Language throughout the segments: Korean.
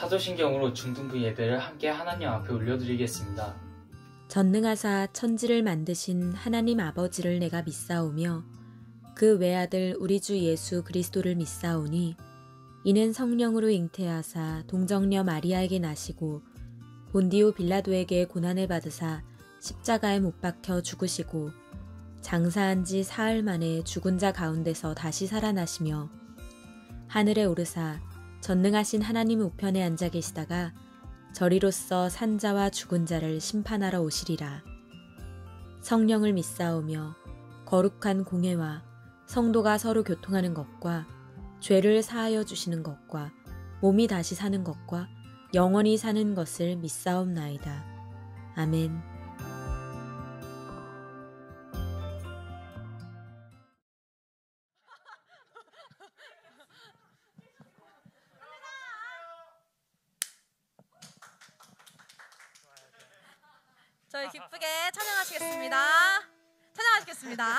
사도신경으로 중등부 예배를 함께 하나님 앞에 올려드리겠습니다. 전능하사 천지를 만드신 하나님 아버지를 내가 믿사오며 그 외아들 우리 주 예수 그리스도를 믿사오니 이는 성령으로 잉태하사 동정녀 마리아에게 나시고 본디오 빌라도에게 고난을 받으사 십자가에 못 박혀 죽으시고 장사한 지 사흘 만에 죽은 자 가운데서 다시 살아나시며 하늘에 오르사 전능하신 하나님 우편에 앉아 계시다가 저리로서 산자와 죽은 자를 심판하러 오시리라. 성령을 믿사오며 거룩한 공회와 성도가 서로 교통하는 것과 죄를 사하여 주시는 것과 몸이 다시 사는 것과 영원히 사는 것을 믿사옵나이다. 아멘. 저희 기쁘게 찬양하시겠습니다. 찬양하시겠습니다.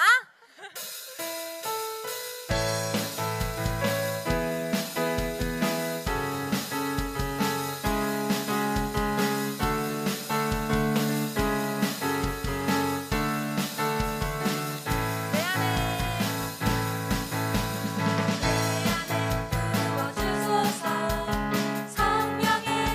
성령의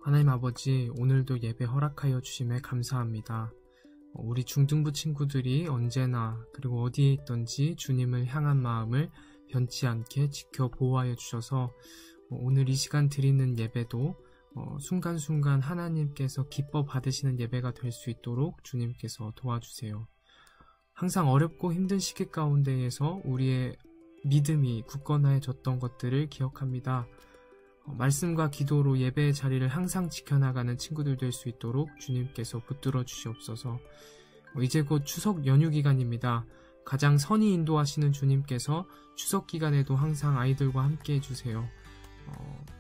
하나님 아버지, 오늘도 예배 허락하여 주심에 감사합니다. 우리 중등부 친구들이 언제나 그리고 어디에 있든지 주님을 향한 마음을 변치 않게 지켜 보호하여 주셔서 오늘 이 시간 드리는 예배도 순간순간 하나님께서 기뻐 받으시는 예배가 될 수 있도록 주님께서 도와주세요. 항상 어렵고 힘든 시기 가운데에서 우리의 믿음이 굳건해졌던 것들을 기억합니다. 말씀과 기도로 예배의 자리를 항상 지켜나가는 친구들 될 수 있도록 주님께서 붙들어 주시옵소서. 이제 곧 추석 연휴 기간입니다. 가장 선히 인도하시는 주님께서 추석 기간에도 항상 아이들과 함께 해주세요.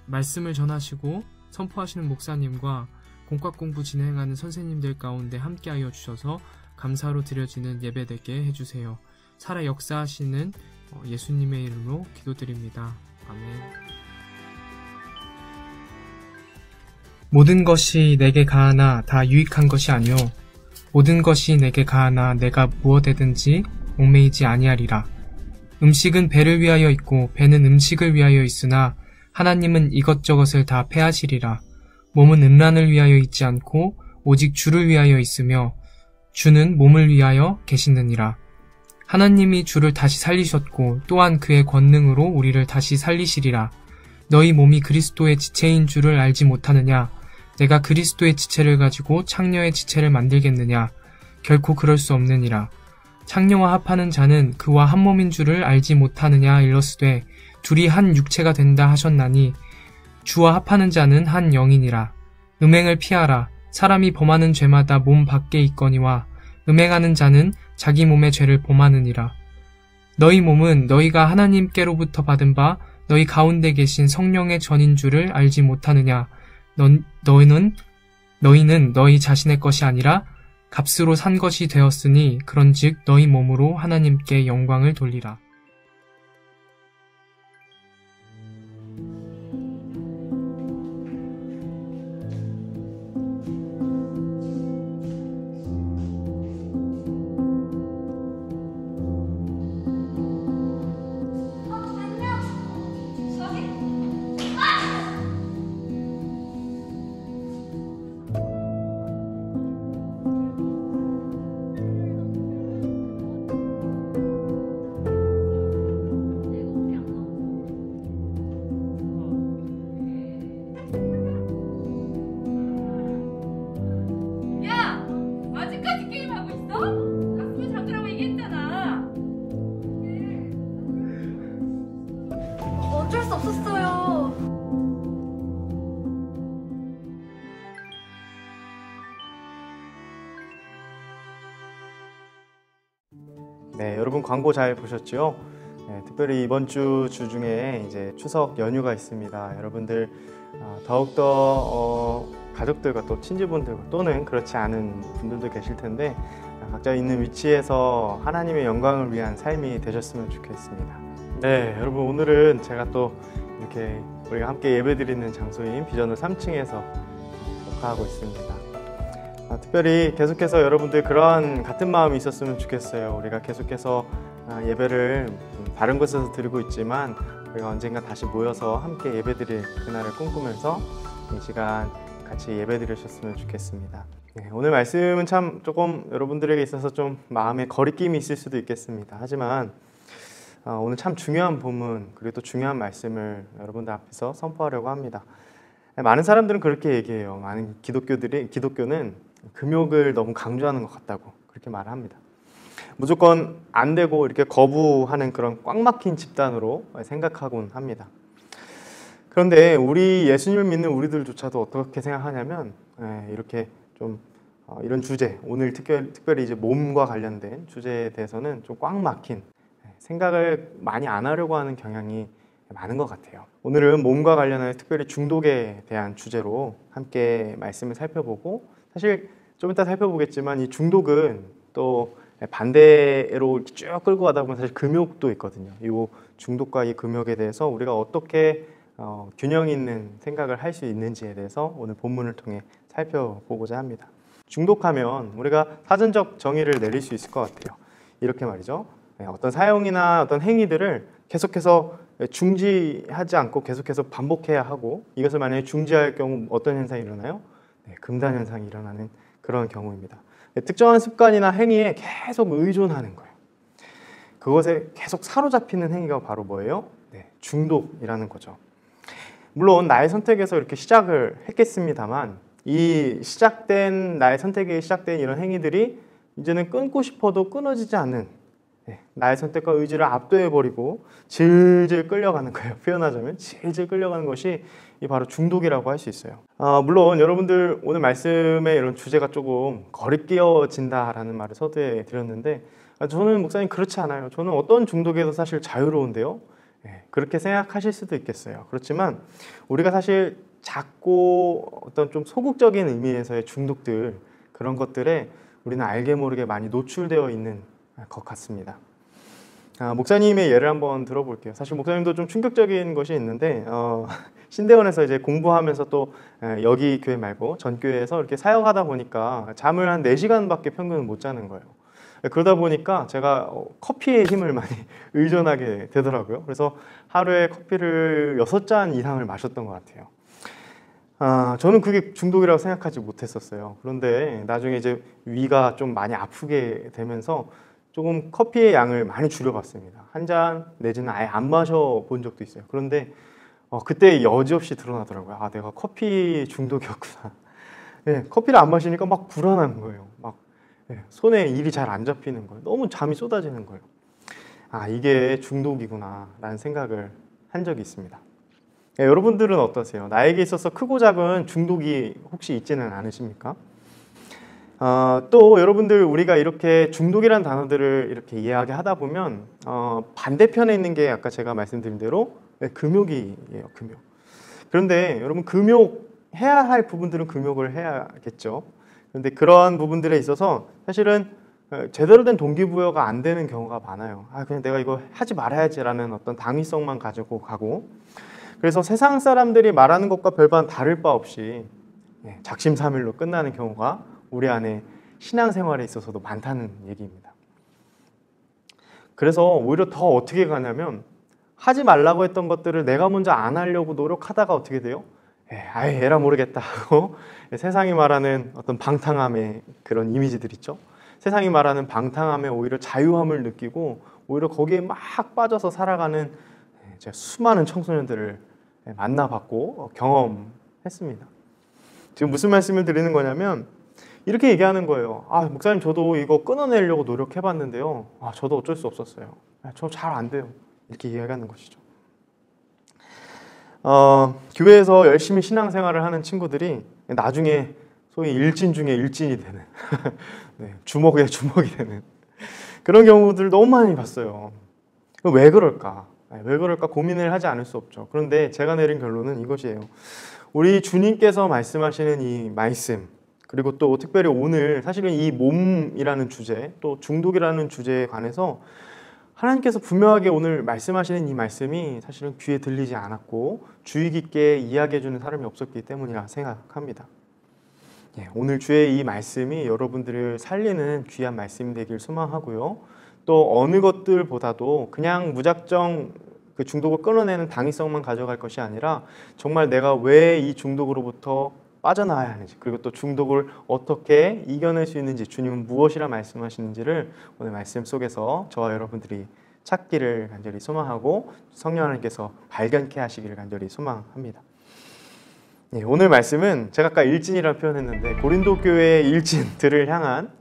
말씀을 전하시고 선포하시는 목사님과 공과 공부 진행하는 선생님들 가운데 함께하여 주셔서 감사로 드려지는 예배되게 해주세요. 살아 역사하시는 예수님의 이름으로 기도드립니다. 아멘. 모든 것이 내게 가하나 다 유익한 것이 아니요 모든 것이 내게 가하나 내가 무엇에든지 얽매이지 아니하리라. 음식은 배를 위하여 있고 배는 음식을 위하여 있으나 하나님은 이것저것을 다 패하시리라. 몸은 음란을 위하여 있지 않고 오직 주를 위하여 있으며 주는 몸을 위하여 계시느니라. 하나님이 주를 다시 살리셨고 또한 그의 권능으로 우리를 다시 살리시리라. 너희 몸이 그리스도의 지체인 줄을 알지 못하느냐? 내가 그리스도의 지체를 가지고 창녀의 지체를 만들겠느냐? 결코 그럴 수 없느니라. 창녀와 합하는 자는 그와 한 몸인 줄을 알지 못하느냐 일러스되 둘이 한 육체가 된다 하셨나니 주와 합하는 자는 한 영이니라. 음행을 피하라. 사람이 범하는 죄마다 몸 밖에 있거니와 음행하는 자는 자기 몸의 죄를 범하느니라. 너희 몸은 너희가 하나님께로부터 받은 바 너희 가운데 계신 성령의 전인 줄을 알지 못하느냐? 너희는 너희 자신의 것이 아니라 값으로 산 것이 되었으니 그런즉 너희 몸으로 하나님께 영광을 돌리라. 어쩔 수 없었어요. 네, 여러분 광고 잘 보셨죠? 네, 특별히 이번 주 중에 이제 추석 연휴가 있습니다. 여러분들 더욱더 가족들과 또 친지분들과 또는 그렇지 않은 분들도 계실 텐데 각자 있는 위치에서 하나님의 영광을 위한 삶이 되셨으면 좋겠습니다. 네, 여러분 오늘은 제가 또 이렇게 우리가 함께 예배드리는 장소인 비전홀 3층에서 녹화하고 있습니다. 특별히 계속해서 여러분들 그런 같은 마음이 있었으면 좋겠어요. 우리가 계속해서 예배를 다른 곳에서 드리고 있지만 우리가 언젠가 다시 모여서 함께 예배드릴 그날을 꿈꾸면서 이 시간 같이 예배드리셨으면 좋겠습니다. 네, 오늘 말씀은 참 조금 여러분들에게 있어서 좀 마음에 거리낌이 있을 수도 있겠습니다. 하지만 오늘 참 중요한 본문 그리고 또 중요한 말씀을 여러분들 앞에서 선포하려고 합니다. 많은 사람들은 그렇게 얘기해요. 많은 기독교는 금욕을 너무 강조하는 것 같다고 그렇게 말합니다. 무조건 안 되고 이렇게 거부하는 그런 꽉 막힌 집단으로 생각하곤 합니다. 그런데 우리 예수님을 믿는 우리들조차도 어떻게 생각하냐면 이렇게 좀 이런 주제, 오늘 특별히 이제 몸과 관련된 주제에 대해서는 좀 꽉 막힌 생각을 많이 안 하려고 하는 경향이 많은 것 같아요. 오늘은 몸과 관련해 특별히 중독에 대한 주제로 함께 말씀을 살펴보고, 사실 좀 이따 살펴보겠지만 이 중독은 또 반대로 쭉 끌고 가다 보면 사실 금욕도 있거든요. 이 중독과 이 금욕에 대해서 우리가 어떻게 균형 있는 생각을 할 수 있는지에 대해서 오늘 본문을 통해 살펴보고자 합니다. 중독하면 우리가 사전적 정의를 내릴 수 있을 것 같아요. 이렇게 말이죠. 어떤 사용이나 어떤 행위들을 계속해서 중지하지 않고 계속해서 반복해야 하고, 이것을 만약에 중지할 경우 어떤 현상이 일어나요? 금단 현상이 일어나는 그런 경우입니다. 특정한 습관이나 행위에 계속 의존하는 거예요. 그것에 계속 사로잡히는 행위가 바로 뭐예요? 중독이라는 거죠. 물론 나의 선택에서 이렇게 시작을 했겠습니다만, 이 시작된 나의 선택에 시작된 이런 행위들이 이제는 끊고 싶어도 끊어지지 않는, 나의 선택과 의지를 압도해버리고 질질 끌려가는 거예요. 표현하자면 질질 끌려가는 것이 바로 중독이라고 할 수 있어요. 물론 여러분들 오늘 말씀의 이런 주제가 조금 거리끼어진다라는 말을 서두에 드렸는데, 저는 목사님 그렇지 않아요. 저는 어떤 중독에도 사실 자유로운데요. 그렇게 생각하실 수도 있겠어요. 그렇지만 우리가 사실 작고 어떤 좀 소극적인 의미에서의 중독들, 그런 것들에 우리는 알게 모르게 많이 노출되어 있는 것 같습니다. 목사님의 예를 한번 들어볼게요. 사실 목사님도 좀 충격적인 것이 있는데, 신대원에서 이제 공부하면서 또 여기 교회 말고 전 교회에서 이렇게 사역하다 보니까 잠을 한 4시간밖에 평균 못 자는 거예요. 그러다 보니까 제가 커피의 힘을 많이 의존하게 되더라고요. 그래서 하루에 커피를 6잔 이상을 마셨던 것 같아요. 저는 그게 중독이라고 생각하지 못했었어요. 그런데 나중에 이제 위가 좀 많이 아프게 되면서 조금 커피의 양을 많이 줄여봤습니다. 한 잔 내지는 아예 안 마셔본 적도 있어요. 그런데 그때 여지없이 드러나더라고요. 내가 커피 중독이었구나. 커피를 안 마시니까 막 불안한 거예요. 막 손에 일이 잘 안 잡히는 거예요. 너무 잠이 쏟아지는 거예요. 이게 중독이구나 라는 생각을 한 적이 있습니다. 여러분들은 어떠세요? 나에게 있어서 크고 작은 중독이 혹시 있지는 않으십니까? 또 여러분들, 우리가 이렇게 중독이라는 단어들을 이렇게 이야기하다 보면 반대편에 있는 게 아까 제가 말씀드린 대로 금욕이에요. 금욕. 그런데 여러분, 금욕해야 할 부분들은 금욕을 해야겠죠. 그런데 그러한 부분들에 있어서 사실은 제대로 된 동기부여가 안 되는 경우가 많아요. 그냥 내가 이거 하지 말아야지라는 어떤 당위성만 가지고 가고, 그래서 세상 사람들이 말하는 것과 별반 다를 바 없이 작심삼일로 끝나는 경우가 우리 안에 신앙생활에 있어서도 많다는 얘기입니다. 그래서 오히려 더 어떻게 가냐면, 하지 말라고 했던 것들을 내가 먼저 안 하려고 노력하다가 어떻게 돼요? 아예 에라 모르겠다 하고 세상이 말하는 어떤 방탕함의 그런 이미지들 있죠. 세상이 말하는 방탕함에 오히려 자유함을 느끼고 오히려 거기에 막 빠져서 살아가는 제가 수많은 청소년들을 만나봤고 경험했습니다. 지금 무슨 말씀을 드리는 거냐면, 이렇게 얘기하는 거예요. 목사님, 저도 이거 끊어내려고 노력해봤는데요. 저도 어쩔 수 없었어요. 저 잘 안 돼요. 이렇게 이야기하는 것이죠. 교회에서 열심히 신앙생활을 하는 친구들이 나중에 소위 일진 중에 일진이 되는 주먹에 주먹이 되는 그런 경우들 너무 많이 봤어요. 왜 그럴까? 왜 그럴까 고민을 하지 않을 수 없죠. 그런데 제가 내린 결론은 이것이에요. 우리 주님께서 말씀하시는 이 말씀, 그리고 또 특별히 오늘 사실은 이 몸이라는 주제, 또 중독이라는 주제에 관해서 하나님께서 분명하게 오늘 말씀하시는 이 말씀이 사실은 귀에 들리지 않았고 주의 깊게 이야기해주는 사람이 없었기 때문이라 생각합니다. 오늘 주의 이 말씀이 여러분들을 살리는 귀한 말씀이 되길 소망하고요. 또 어느 것들보다도 그냥 무작정 그 중독을 끊어내는 당위성만 가져갈 것이 아니라 정말 내가 왜 이 중독으로부터 빠져나와야 하는지, 그리고 또 중독을 어떻게 이겨낼 수 있는지, 주님은 무엇이라 말씀하시는지를 오늘 말씀 속에서 저와 여러분들이 찾기를 간절히 소망하고 성령 하나님께서 발견케 하시기를 간절히 소망합니다. 오늘 말씀은 제가 아까 일진이라고 표현했는데 고린도 교회의 일진들을 향한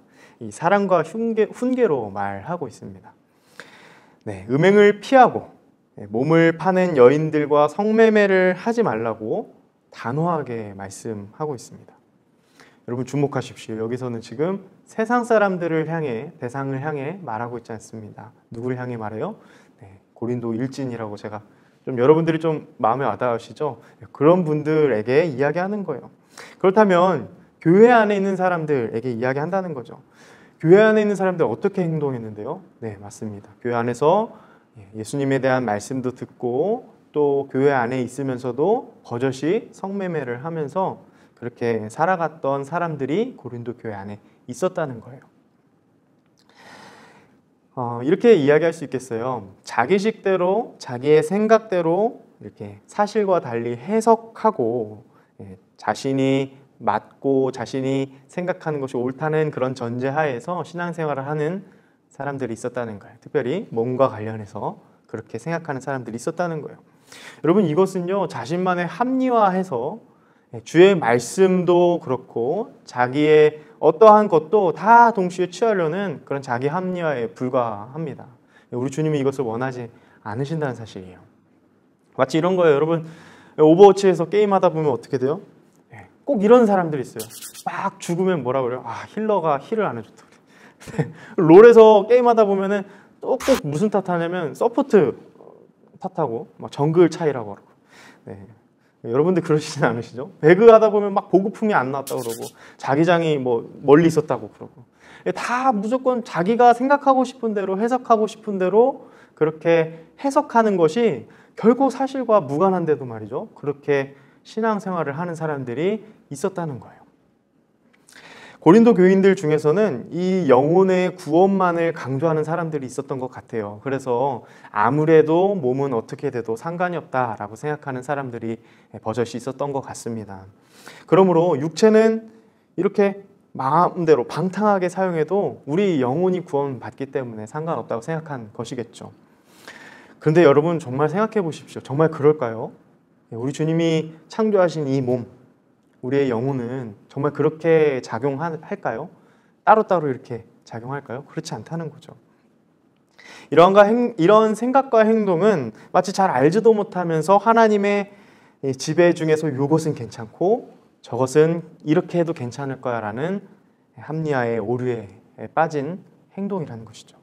이 사랑과 훈계로 말하고 있습니다. 음행을 피하고 몸을 파는 여인들과 성매매를 하지 말라고 단호하게 말씀하고 있습니다. 여러분 주목하십시오. 여기서는 지금 세상 사람들을 향해, 대상을 향해 말하고 있지 않습니다. 누구를 향해 말해요? 고린도 일진이라고 제가 좀 여러분들이 좀 마음에 와닿으시죠? 그런 분들에게 이야기하는 거예요. 그렇다면 교회 안에 있는 사람들에게 이야기한다는 거죠. 교회 안에 있는 사람들 어떻게 행동했는데요? 네, 맞습니다. 교회 안에서 예수님에 대한 말씀도 듣고 또 교회 안에 있으면서도 버젓이 성매매를 하면서 그렇게 살아갔던 사람들이 고린도 교회 안에 있었다는 거예요. 이렇게 이야기할 수 있겠어요. 자기식대로 자기의 생각대로 이렇게 사실과 달리 해석하고 자신이 맞고 자신이 생각하는 것이 옳다는 그런 전제하에서 신앙생활을 하는 사람들이 있었다는 거예요. 특별히 몸과 관련해서 그렇게 생각하는 사람들이 있었다는 거예요. 여러분, 이것은요, 자신만의 합리화해서 주의 말씀도 그렇고 자기의 어떠한 것도 다 동시에 취하려는 그런 자기 합리화에 불과합니다. 우리 주님이 이것을 원하지 않으신다는 사실이에요. 마치 이런 거예요. 여러분, 오버워치에서 게임하다 보면 어떻게 돼요? 꼭 이런 사람들이 있어요. 막 죽으면 뭐라 그래요? 힐러가 힐을 안 해줬다. 롤에서 게임하다 보면은 또 꼭 무슨 탓하냐면 서포트 탓하고 막 정글 차이라고 하고. 여러분들 그러시진 않으시죠? 배그 하다 보면 막 보급품이 안 나왔다고 그러고 자기장이 뭐 멀리 있었다고 그러고. 다 무조건 자기가 생각하고 싶은 대로 해석하고 싶은 대로 그렇게 해석하는 것이 결국 사실과 무관한데도 말이죠. 그렇게 신앙생활을 하는 사람들이 있었다는 거예요. 고린도 교인들 중에서는 이 영혼의 구원만을 강조하는 사람들이 있었던 것 같아요. 그래서 아무래도 몸은 어떻게 돼도 상관이 없다라고 생각하는 사람들이 버젓이 있었던 것 같습니다. 그러므로 육체는 이렇게 마음대로 방탕하게 사용해도 우리 영혼이 구원받기 때문에 상관없다고 생각한 것이겠죠. 그런데 여러분 정말 생각해 보십시오. 정말 그럴까요? 우리 주님이 창조하신 이 몸, 우리의 영혼은 정말 그렇게 작용할까요? 따로따로 이렇게 작용할까요? 그렇지 않다는 거죠. 이런 생각과 행동은 마치 잘 알지도 못하면서 하나님의 지배 중에서 이것은 괜찮고 저것은 이렇게 해도 괜찮을 거야 라는 합리화의 오류에 빠진 행동이라는 것이죠.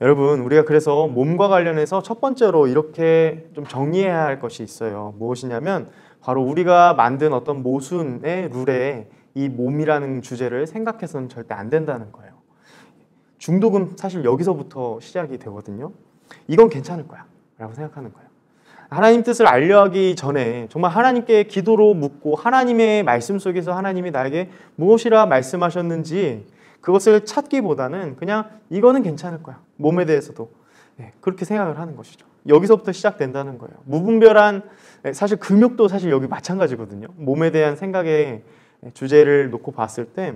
여러분, 우리가 그래서 몸과 관련해서 첫 번째로 이렇게 좀 정리해야 할 것이 있어요. 무엇이냐면 바로 우리가 만든 어떤 모순의 룰에 이 몸이라는 주제를 생각해서는 절대 안 된다는 거예요. 중독은 사실 여기서부터 시작이 되거든요. 이건 괜찮을 거야 라고 생각하는 거예요. 하나님 뜻을 알려하기 전에 정말 하나님께 기도로 묻고 하나님의 말씀 속에서 하나님이 나에게 무엇이라 말씀하셨는지 그것을 찾기보다는 그냥 이거는 괜찮을 거야. 몸에 대해서도 그렇게 생각을 하는 것이죠. 여기서부터 시작된다는 거예요. 무분별한, 사실 금욕도 사실 여기 마찬가지거든요. 몸에 대한 생각의 주제를 놓고 봤을 때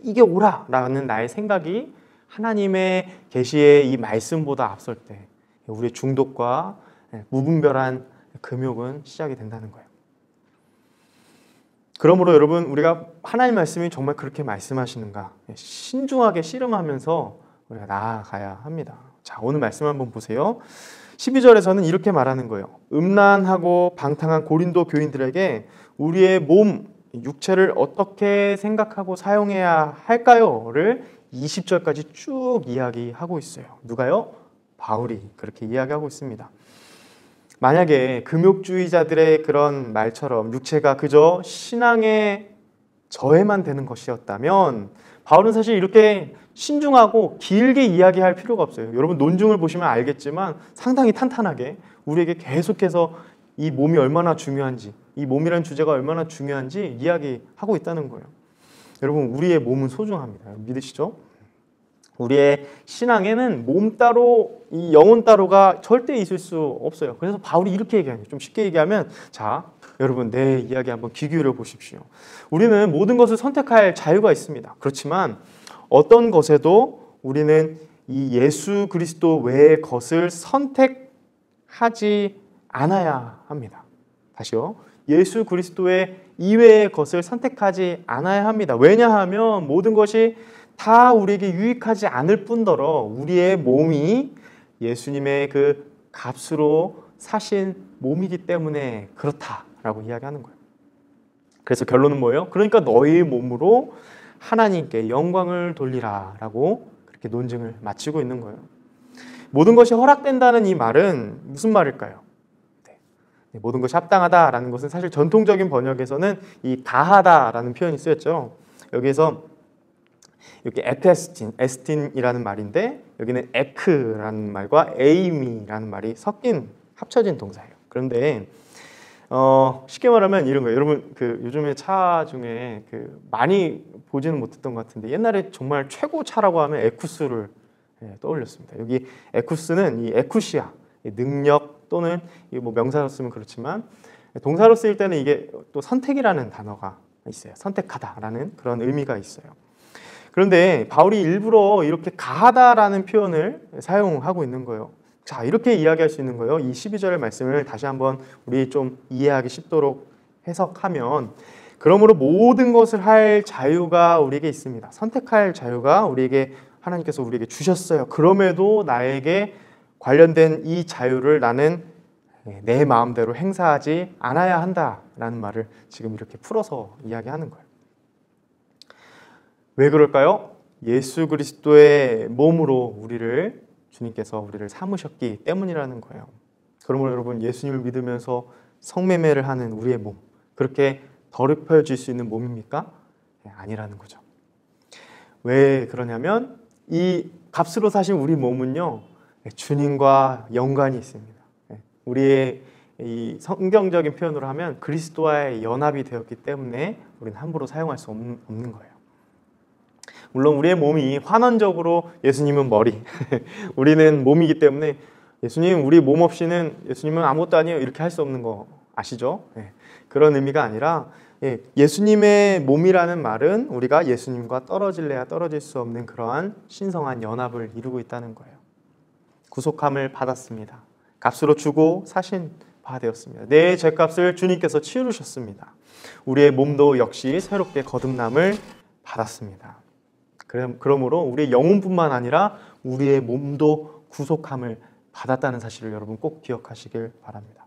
이게 옳아라는 나의 생각이 하나님의 계시의 이 말씀보다 앞설 때 우리의 중독과 무분별한 금욕은 시작이 된다는 거예요. 그러므로 여러분, 우리가 하나님 말씀이 정말 그렇게 말씀하시는가 신중하게 씨름하면서 우리가 나아가야 합니다. 자, 오늘 말씀 한번 보세요. 12절에서는 이렇게 말하는 거예요. 음란하고 방탕한 고린도 교인들에게 우리의 몸, 육체를 어떻게 생각하고 사용해야 할까요?를 20절까지 쭉 이야기하고 있어요. 누가요? 바울이 그렇게 이야기하고 있습니다. 만약에 금욕주의자들의 그런 말처럼 육체가 그저 신앙의 저해만 되는 것이었다면 바울은 사실 이렇게 신중하고 길게 이야기할 필요가 없어요. 여러분 논중을 보시면 알겠지만 상당히 탄탄하게 우리에게 계속해서 이 몸이 얼마나 중요한지, 이 몸이라는 주제가 얼마나 중요한지 이야기하고 있다는 거예요. 여러분, 우리의 몸은 소중합니다. 믿으시죠? 우리의 신앙에는 몸 따로, 이 영혼 따로가 절대 있을 수 없어요. 그래서 바울이 이렇게 얘기하죠. 좀 쉽게 얘기하면, 자, 여러분 내 이야기 한번 귀 기울여 보십시오. 우리는 모든 것을 선택할 자유가 있습니다. 그렇지만 어떤 것에도 우리는 이 예수 그리스도 외의 것을 선택하지 않아야 합니다. 다시요. 예수 그리스도의 이외의 것을 선택하지 않아야 합니다. 왜냐하면 모든 것이 다 우리에게 유익하지 않을 뿐더러 우리의 몸이 예수님의 그 값으로 사신 몸이기 때문에 그렇다라고 이야기하는 거예요. 그래서 결론은 뭐예요? 그러니까 너희 몸으로 하나님께 영광을 돌리라 라고 그렇게 논증을 마치고 있는 거예요. 모든 것이 허락된다는 이 말은 무슨 말일까요? 모든 것이 합당하다라는 것은 사실 전통적인 번역에서는 이 다하다라는 표현이 쓰였죠. 여기에서 이렇게 에스틴이라는 말인데 여기는 에크라는 말과 에이미라는 말이 섞인 합쳐진 동사예요. 그런데 쉽게 말하면 이런 거예요. 여러분 그 요즘에 차 중에 그 많이 보지는 못했던 것 같은데 옛날에 정말 최고 차라고 하면 에쿠스를 떠올렸습니다. 여기 에쿠스는 이 에쿠시아, 능력 또는 뭐 명사로 쓰면 그렇지만 동사로 쓰일 때는 이게 또 선택이라는 단어가 있어요. 선택하다라는 그런 의미가 있어요. 그런데 바울이 일부러 이렇게 가하다라는 표현을 사용하고 있는 거예요. 자, 이렇게 이야기할 수 있는 거예요. 이 12절의 말씀을 다시 한번 우리 좀 이해하기 쉽도록 해석하면, 그러므로 모든 것을 할 자유가 우리에게 있습니다. 선택할 자유가 우리에게 하나님께서 우리에게 주셨어요. 그럼에도 나에게 관련된 이 자유를 나는 내 마음대로 행사하지 않아야 한다라는 말을 지금 이렇게 풀어서 이야기하는 거예요. 왜 그럴까요? 예수 그리스도의 몸으로 주님께서 우리를 삼으셨기 때문이라는 거예요. 그러므로 여러분, 예수님을 믿으면서 성매매를 하는 우리의 몸, 그렇게 더럽혀질 수 있는 몸입니까? 아니라는 거죠. 왜 그러냐면 이 값으로 사신 우리 몸은요, 주님과 연관이 있습니다. 우리의 이 성경적인 표현으로 하면 그리스도와의 연합이 되었기 때문에 우리는 함부로 사용할 수 없는 거예요. 물론 우리의 몸이 환원적으로 예수님은 머리, 우리는 몸이기 때문에 예수님, 우리 몸 없이는 예수님은 아무것도 아니에요, 이렇게 할 수 없는 거 아시죠? 그런 의미가 아니라 예수님의 몸이라는 말은 우리가 예수님과 떨어질래야 떨어질 수 없는 그러한 신성한 연합을 이루고 있다는 거예요. 구속함을 받았습니다. 값으로 주고 사신 바 되었습니다. 내 죄값을 주님께서 치르셨습니다. 우리의 몸도 역시 새롭게 거듭남을 받았습니다. 그러므로 우리의 영혼뿐만 아니라 우리의 몸도 구속함을 받았다는 사실을 여러분 꼭 기억하시길 바랍니다.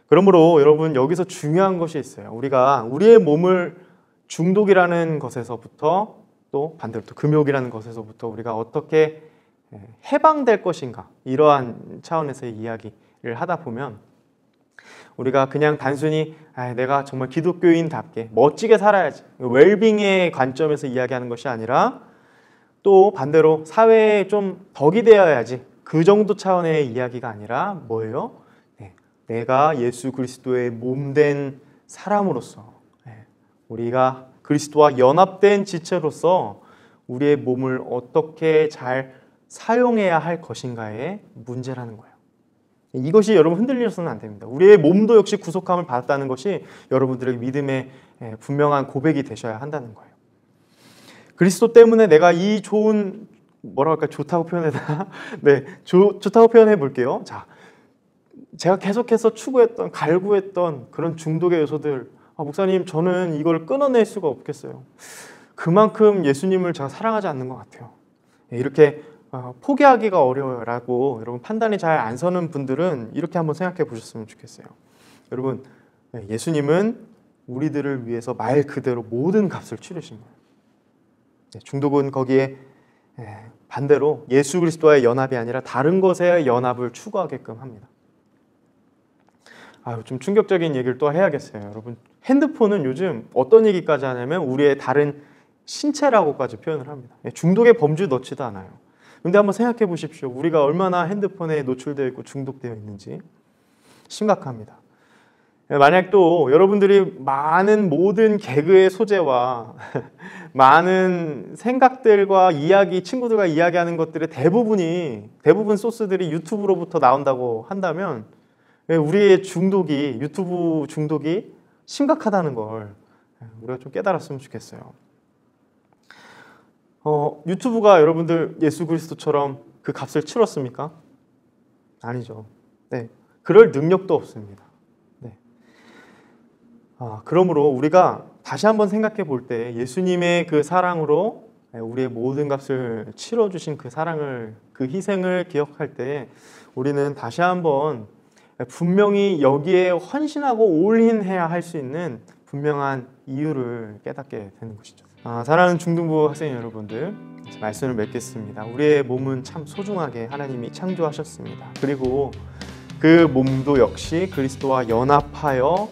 그러므로 여러분, 여기서 중요한 것이 있어요. 우리가 우리의 몸을 중독이라는 것에서부터, 또 반대로 또 금욕이라는 것에서부터 우리가 어떻게 해방될 것인가, 이러한 차원에서의 이야기를 하다 보면 우리가 그냥 단순히 내가 정말 기독교인답게 멋지게 살아야지, 웰빙의 관점에서 이야기하는 것이 아니라 또 반대로 사회에 좀 덕이 되어야지, 그 정도 차원의 이야기가 아니라 뭐예요? 내가 예수 그리스도의 몸된 사람으로서, 우리가 그리스도와 연합된 지체로서 우리의 몸을 어떻게 잘 사용해야 할 것인가의 문제라는 거예요. 이것이 여러분 흔들려서는 안 됩니다. 우리의 몸도 역시 구속함을 받았다는 것이 여러분들의 믿음의 분명한 고백이 되셔야 한다는 거예요. 그리스도 때문에 내가 이 좋은, 좋다고 표현해야 되나? 네, 좋다고 표현해 볼게요. 자, 제가 계속해서 추구했던, 갈구했던 그런 중독의 요소들, 목사님, 저는 이걸 끊어낼 수가 없겠어요. 그만큼 예수님을 제가 사랑하지 않는 것 같아요. 이렇게 포기하기가 어려워요 라고 여러분 판단이 잘 안 서는 분들은 이렇게 한번 생각해 보셨으면 좋겠어요. 여러분, 예수님은 우리들을 위해서 말 그대로 모든 값을 치르신 거예요. 중독은 거기에 반대로 예수 그리스도와의 연합이 아니라 다른 것의 연합을 추구하게끔 합니다. 좀 충격적인 얘기를 또 해야겠어요. 여러분, 핸드폰은 요즘 어떤 얘기까지 하냐면 우리의 다른 신체라고까지 표현을 합니다. 중독의 범주에 넣지도 않아요. 근데 한번 생각해 보십시오. 우리가 얼마나 핸드폰에 노출되어 있고 중독되어 있는지 심각합니다. 만약 또 여러분들이 많은 모든 개그의 소재와 많은 생각들과 이야기, 친구들과 이야기하는 것들의 대부분 소스들이 유튜브로부터 나온다고 한다면 우리의 중독이, 유튜브 중독이 심각하다는 걸 우리가 좀 깨달았으면 좋겠어요. 유튜브가 여러분들 예수 그리스도처럼 그 값을 치렀습니까? 아니죠. 네, 그럴 능력도 없습니다. 네. 그러므로 우리가 다시 한번 생각해 볼 때 예수님의 그 사랑으로 우리의 모든 값을 치러주신 그 사랑을, 그 희생을 기억할 때 우리는 다시 한번 분명히 여기에 헌신하고 올인해야 할 수 있는 분명한 이유를 깨닫게 되는 것이죠. 사랑하는 중등부 학생 여러분들, 말씀을 맺겠습니다. 우리의 몸은 참 소중하게 하나님이 창조하셨습니다. 그리고 그 몸도 역시 그리스도와 연합하여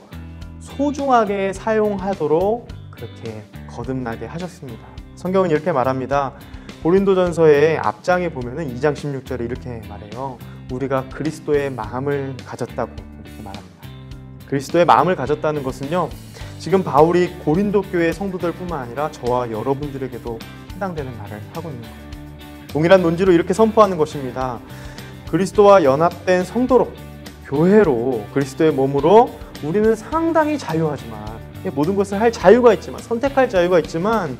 소중하게 사용하도록 그렇게 거듭나게 하셨습니다. 성경은 이렇게 말합니다. 고린도전서의 앞장에 보면은 2장 16절에 이렇게 말해요. 우리가 그리스도의 마음을 가졌다고 이렇게 말합니다. 그리스도의 마음을 가졌다는 것은요, 지금 바울이 고린도 교회 성도들뿐만 아니라 저와 여러분들에게도 해당되는 말을 하고 있는 거예요. 동일한 논지로 이렇게 선포하는 것입니다. 그리스도와 연합된 성도로, 교회로, 그리스도의 몸으로 우리는 상당히 자유하지만, 모든 것을 할 자유가 있지만, 선택할 자유가 있지만,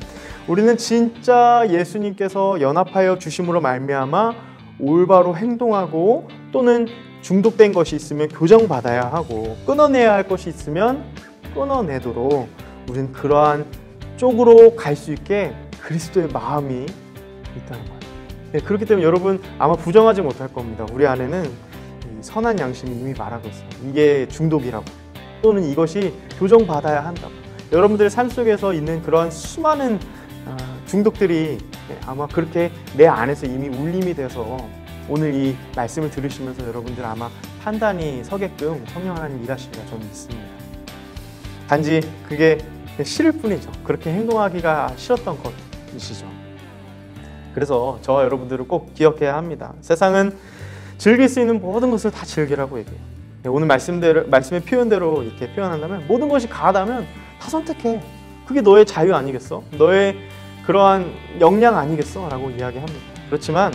우리는 진짜 예수님께서 연합하여 주심으로 말미암아 올바로 행동하고, 또는 중독된 것이 있으면 교정받아야 하고, 끊어내야 할 것이 있으면 끊어내도록 우리는 그러한 쪽으로 갈 수 있게 그리스도의 마음이 있다는 거예요. 네, 그렇기 때문에 여러분 아마 부정하지 못할 겁니다. 우리 안에는 이 선한 양심이 이미 말하고 있어요. 이게 중독이라고, 또는 이것이 교정받아야 한다고. 여러분들의 삶 속에서 있는 그런 수많은 중독들이 아마 그렇게 내 안에서 이미 울림이 돼서 오늘 이 말씀을 들으시면서 여러분들 아마 판단이 서게끔 성령 하나님 일하시리라 저는 믿습니다. 단지 그게 싫을 뿐이죠. 그렇게 행동하기가 싫었던 것이시죠. 그래서 저와 여러분들은 꼭 기억해야 합니다. 세상은 즐길 수 있는 모든 것을 다 즐기라고 얘기해요. 오늘 말씀의 표현대로 이렇게 표현한다면, 모든 것이 가하다면 다 선택해. 그게 너의 자유 아니겠어? 너의 그러한 역량 아니겠어? 라고 이야기합니다. 그렇지만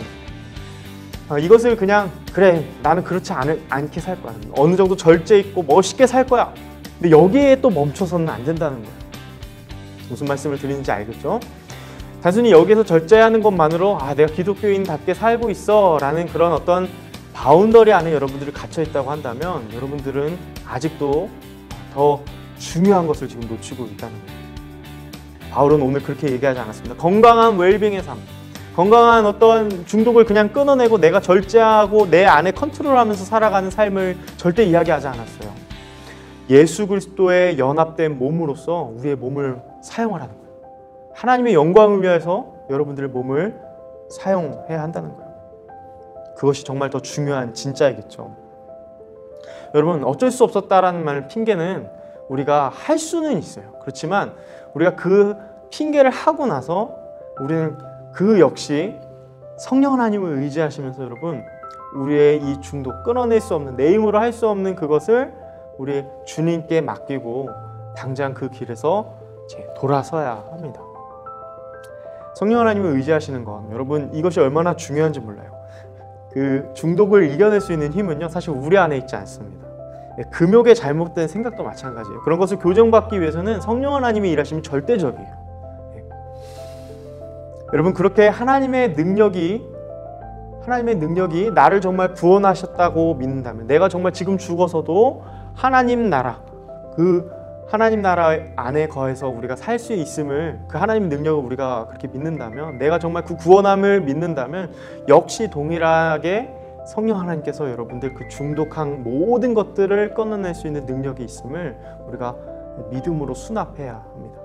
이것을 그냥 그래 나는 그렇지 않게 살 거야, 어느 정도 절제 있고 멋있게 살 거야, 근데 여기에 또 멈춰서는 안 된다는 거예요. 무슨 말씀을 드리는지 알겠죠? 단순히 여기서 절제하는 것만으로 내가 기독교인답게 살고 있어 라는 그런 어떤 바운더리 안에 여러분들이 갇혀 있다고 한다면 여러분들은 아직도 더 중요한 것을 지금 놓치고 있다는 거예요. 바울은 오늘 그렇게 얘기하지 않았습니다. 건강한 웰빙의 삶, 건강한 어떤 중독을 그냥 끊어내고 내가 절제하고 내 안에 컨트롤하면서 살아가는 삶을 절대 이야기하지 않았어요. 예수 그리스도의 연합된 몸으로서 우리의 몸을 사용하라는 거예요. 하나님의 영광을 위해서 여러분들의 몸을 사용해야 한다는 거예요. 그것이 정말 더 중요한 진짜이겠죠. 여러분, 어쩔 수 없었다라는 말, 핑계는 우리가 할 수는 있어요. 그렇지만 우리가 그 핑계를 하고 나서 우리는 그 역시 성령 하나님을 의지하시면서 여러분, 우리의 이 중독, 끊어낼 수 없는, 내 힘으로 할 수 없는 그것을 우리 주님께 맡기고 당장 그 길에서 돌아서야 합니다. 성령 하나님을 의지하시는 것, 여러분 이것이 얼마나 중요한지 몰라요. 그 중독을 이겨낼 수 있는 힘은요, 사실 우리 안에 있지 않습니다. 금욕의 잘못된 생각도 마찬가지예요. 그런 것을 교정받기 위해서는 성령 하나님의 일하심이 절대적이에요. 여러분, 그렇게 하나님의 능력이 나를 정말 구원하셨다고 믿는다면, 내가 정말 지금 죽어서도 하나님 나라, 그 하나님 나라 안에 거해서 우리가 살 수 있음을, 그 하나님 능력을 우리가 그렇게 믿는다면, 내가 정말 그 구원함을 믿는다면 역시 동일하게 성령 하나님께서 여러분들 그 중독한 모든 것들을 끊어낼 수 있는 능력이 있음을 우리가 믿음으로 수납해야 합니다.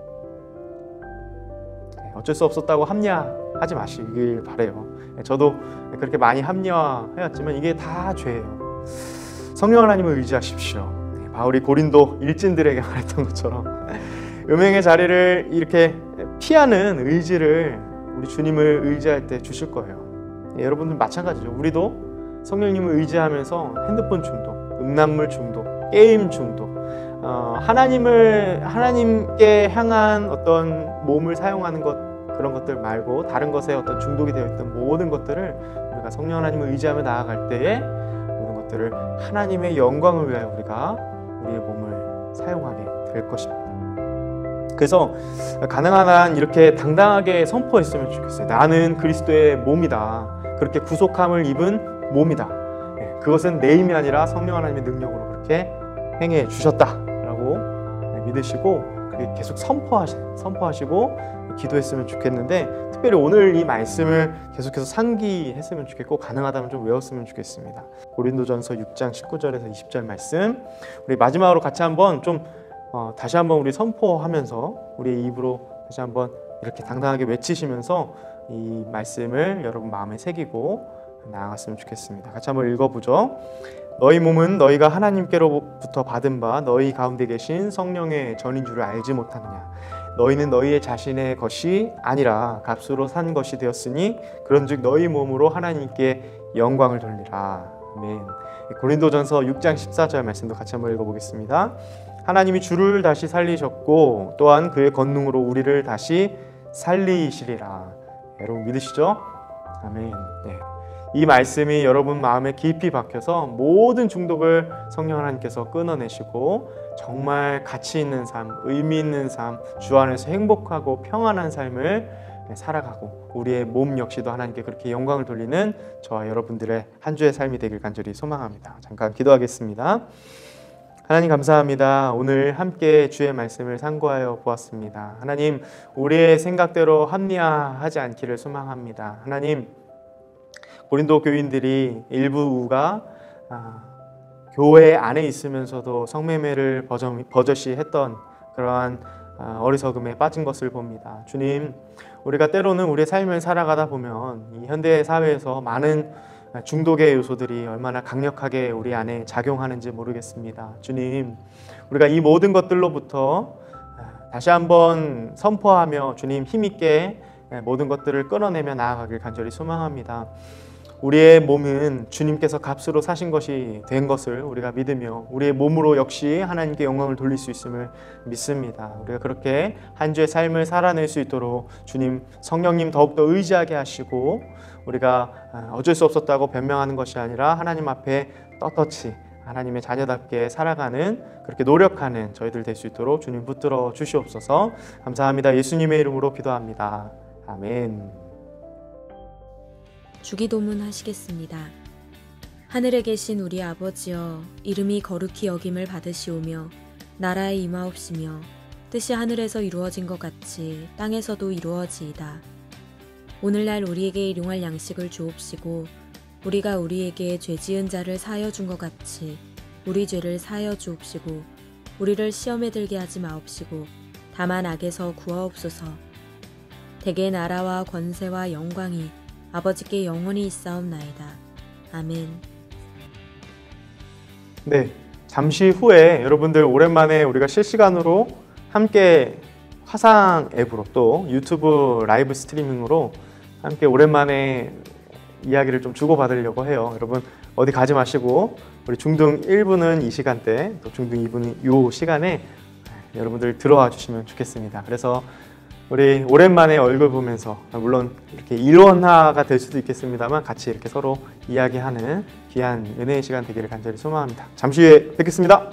어쩔 수 없었다고 합리화하지 마시길 바라요. 저도 그렇게 많이 합리화해왔지만 이게 다 죄예요. 성령 하나님을 의지하십시오. 바울이 고린도 일진들에게 말했던 것처럼 음행의 자리를 이렇게 피하는 의지를 우리 주님을 의지할 때 주실 거예요. 여러분들 마찬가지죠. 우리도 성령님을 의지하면서 핸드폰 중독, 음란물 중독, 게임 중독, 하나님께 향한 어떤 몸을 사용하는 것, 그런 것들 말고 다른 것에 어떤 중독이 되어 있던 모든 것들을 우리가 성령 하나님을 의지하며 나아갈 때에 모든 것들을 하나님의 영광을 위하여 우리가 우리의 몸을 사용하게 될 것입니다. 그래서 가능한 한 이렇게 당당하게 선포했으면 좋겠어요. 나는 그리스도의 몸이다. 그렇게 구속함을 입은 몸이다. 그것은 내 힘이 아니라 성령 하나님의 능력으로 그렇게 행해 주셨다라고 믿으시고 계속 선포하시고 기도했으면 좋겠는데, 특별히 오늘 이 말씀을 계속해서 상기했으면 좋겠고 가능하다면 좀 외웠으면 좋겠습니다. 고린도전서 6장 19절에서 20절 말씀, 우리 마지막으로 같이 한번 좀 다시 한번 우리 선포하면서 우리의 입으로 다시 한번 이렇게 당당하게 외치시면서 이 말씀을 여러분 마음에 새기고 나아갔으면 좋겠습니다. 같이 한번 읽어보죠. 너희 몸은 너희가 하나님께로부터 받은 바 너희 가운데 계신 성령의 전인 줄을 알지 못하느냐. 너희는 너희의 자신의 것이 아니라 값으로 산 것이 되었으니 그런즉 너희 몸으로 하나님께 영광을 돌리라. 아멘. 고린도전서 6장 14절 말씀도 같이 한번 읽어보겠습니다. 하나님이 주를 다시 살리셨고 또한 그의 권능으로 우리를 다시 살리시리라. 여러분 믿으시죠? 아멘. 네. 이 말씀이 여러분 마음에 깊이 박혀서 모든 중독을 성령 하나님께서 끊어내시고 정말 가치 있는 삶, 의미 있는 삶, 주 안에서 행복하고 평안한 삶을 살아가고 우리의 몸 역시도 하나님께 그렇게 영광을 돌리는 저와 여러분들의 한 주의 삶이 되길 간절히 소망합니다. 잠깐 기도하겠습니다. 하나님 감사합니다. 오늘 함께 주의 말씀을 상고하여 보았습니다. 하나님, 우리의 생각대로 합리화하지 않기를 소망합니다. 하나님, 고린도 교인들이 일부가 교회 안에 있으면서도 성매매를 버젓이 했던 그러한 어리석음에 빠진 것을 봅니다. 주님, 우리가 때로는 우리의 삶을 살아가다 보면 이 현대 사회에서 많은 중독의 요소들이 얼마나 강력하게 우리 안에 작용하는지 모르겠습니다. 주님, 우리가 이 모든 것들로부터 다시 한번 선포하며 주님 힘있게 모든 것들을 끊어내며 나아가길 간절히 소망합니다. 우리의 몸은 주님께서 값으로 사신 것이 된 것을 우리가 믿으며 우리의 몸으로 역시 하나님께 영광을 돌릴 수 있음을 믿습니다. 우리가 그렇게 한 주의 삶을 살아낼 수 있도록 주님, 성령님 더욱더 의지하게 하시고 우리가 어쩔 수 없었다고 변명하는 것이 아니라 하나님 앞에 떳떳이 하나님의 자녀답게 살아가는 그렇게 노력하는 저희들 될 수 있도록 주님 붙들어 주시옵소서. 감사합니다. 예수님의 이름으로 기도합니다. 아멘. 주기도문 하시겠습니다. 하늘에 계신 우리 아버지여, 이름이 거룩히 여김을 받으시오며 나라에 임하옵시며 뜻이 하늘에서 이루어진 것 같이 땅에서도 이루어지이다. 오늘날 우리에게 일용할 양식을 주옵시고 우리가 우리에게 죄 지은 자를 사하여 준 것 같이 우리 죄를 사하여 주옵시고 우리를 시험에 들게 하지 마옵시고 다만 악에서 구하옵소서. 대개 나라와 권세와 영광이 아버지께 영원히 있사옵나이다. 아멘. 네, 잠시 후에 여러분들 오랜만에 우리가 실시간으로 함께 화상 앱으로 또 유튜브 라이브 스트리밍으로 함께 오랜만에 이야기를 좀 주고받으려고 해요. 여러분 어디 가지 마시고 우리 중등 1부는 이 시간대, 또 중등 2부는 이 시간에 여러분들 들어와 주시면 좋겠습니다. 그래서 우리 오랜만에 얼굴 보면서 물론 이렇게 일원화가 될 수도 있겠습니다만 같이 이렇게 서로 이야기하는 귀한 은혜의 시간 되기를 간절히 소망합니다. 잠시 후에 뵙겠습니다.